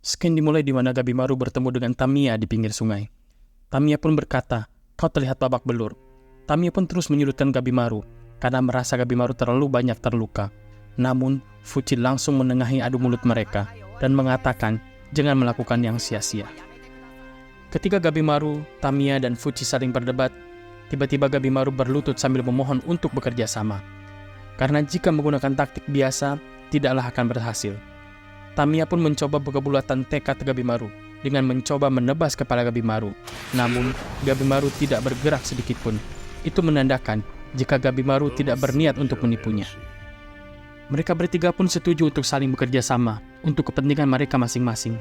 Scan dimulai di mana Gabimaru bertemu dengan Tamiya di pinggir sungai. Tamiya pun berkata, "Kau terlihat babak belur." Tamiya pun terus menyudutkan Gabimaru karena merasa Gabimaru terlalu banyak terluka. Namun, Fuji langsung menengahi adu mulut mereka dan mengatakan jangan melakukan yang sia-sia. Ketika Gabimaru, Tamiya, dan Fuji saling berdebat, tiba-tiba Gabimaru berlutut sambil memohon untuk bekerja sama. Karena jika menggunakan taktik biasa, tidaklah akan berhasil. Tamiya pun mencoba berkebulatan tekad Gabimaru dengan mencoba menebas kepala Gabimaru. Namun, Gabimaru tidak bergerak sedikit pun. Itu menandakan jika Gabimaru tidak berniat untuk menipunya. Mereka bertiga pun setuju untuk saling bekerja sama untuk kepentingan mereka masing-masing.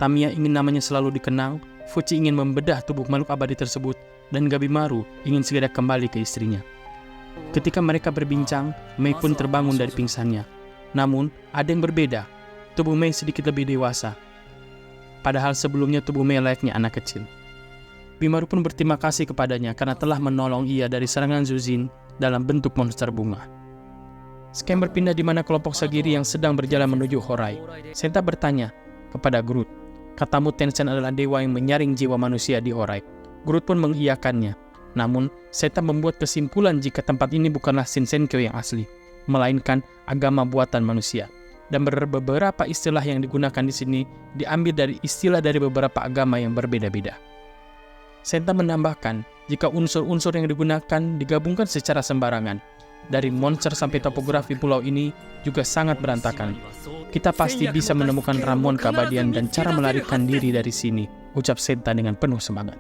Tamiya ingin namanya selalu dikenang, Fuji ingin membedah tubuh makhluk abadi tersebut, dan Gabimaru ingin segera kembali ke istrinya. Ketika mereka berbincang, Mei pun terbangun dari pingsannya. Namun, ada yang berbeda. Tubuh Mei sedikit lebih dewasa. Padahal sebelumnya tubuh Mei layaknya anak kecil. Gabimaru pun berterima kasih kepadanya karena telah menolong ia dari serangan Zujin dalam bentuk monster bunga. Scan berpindah di mana kelompok Sagiri yang sedang berjalan menuju Horai. Senta bertanya kepada Groot, "Katamu Tensen adalah dewa yang menyaring jiwa manusia di Horai." Groot pun mengiyakannya. Namun, Senta membuat kesimpulan jika tempat ini bukanlah Shinsenkyo yang asli, melainkan agama buatan manusia. Dan beberapa istilah yang digunakan di sini diambil dari istilah dari beberapa agama yang berbeda-beda. Senta menambahkan, jika unsur-unsur yang digunakan digabungkan secara sembarangan, dari monster sampai topografi pulau ini juga sangat berantakan. Kita pasti bisa menemukan ramuan keabadian dan cara melarikan diri dari sini, ucap Senta dengan penuh semangat.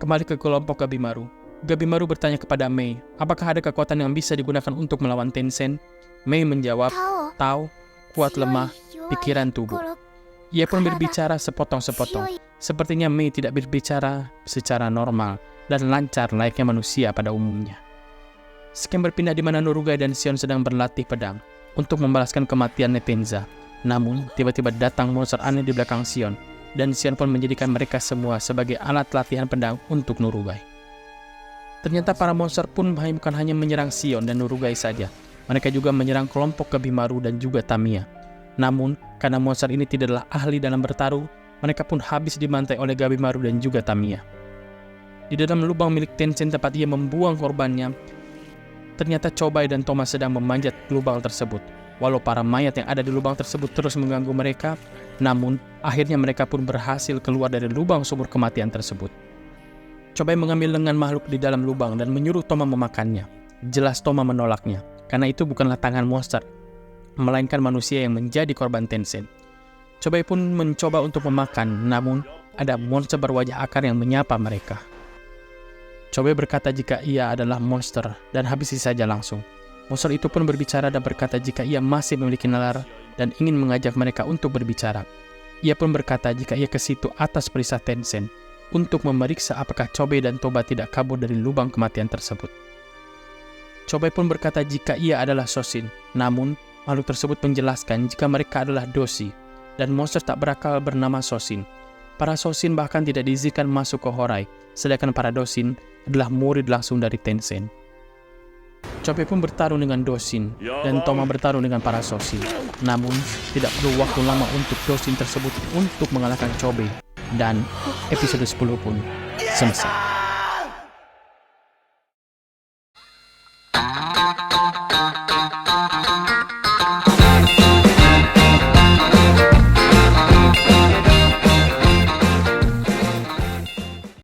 Kembali ke kelompok Gabimaru. Gabimaru bertanya kepada Mei, apakah ada kekuatan yang bisa digunakan untuk melawan Tensen? Mei menjawab, "Tahu, kuat lemah, pikiran tubuh." Ia pun berbicara sepotong-sepotong. Sepertinya Mei tidak berbicara secara normal dan lancar layaknya manusia pada umumnya. Scan berpindah di mana Norugai dan Sion sedang berlatih pedang untuk membalaskan kematian Netenza. Namun, tiba-tiba datang monster aneh di belakang Sion, dan Sion pun menjadikan mereka semua sebagai alat latihan pedang untuk Norugai. Ternyata para monster pun bukan hanya menyerang Sion dan Norugai saja. Mereka juga menyerang kelompok Gabimaru dan juga Tamiya. Namun, karena monster ini tidaklah ahli dalam bertaruh, mereka pun habis dibantai oleh Gabimaru dan juga Tamiya. Di dalam lubang milik Tensen tempat ia membuang korbannya, ternyata Chobai dan Thomas sedang memanjat lubang tersebut. Walau para mayat yang ada di lubang tersebut terus mengganggu mereka, namun akhirnya mereka pun berhasil keluar dari lubang sumur kematian tersebut. Chobai mengambil lengan makhluk di dalam lubang dan menyuruh Toma memakannya. Jelas Toma menolaknya, karena itu bukanlah tangan monster, melainkan manusia yang menjadi korban Tensen. Chobai pun mencoba untuk memakan, namun ada monster berwajah akar yang menyapa mereka. Chobai berkata jika ia adalah monster dan habisi saja langsung. Monster itu pun berbicara dan berkata jika ia masih memiliki nalar dan ingin mengajak mereka untuk berbicara. Ia pun berkata jika ia ke situ atas perintah Tensen untuk memeriksa apakah Chobai dan Toba tidak kabur dari lubang kematian tersebut. Chobai pun berkata jika ia adalah Shoshin, namun makhluk tersebut menjelaskan jika mereka adalah Doshi dan monster tak berakal bernama Shoshin. Para Shoshin bahkan tidak diizinkan masuk ke Horai, sedangkan para Doshin adalah murid langsung dari Tensen. Chobai pun bertarung dengan Doshin dan Toma bertarung dengan para Shoshin. Namun, tidak perlu waktu lama untuk Doshin tersebut untuk mengalahkan Chobai dan episode 10 pun selesai.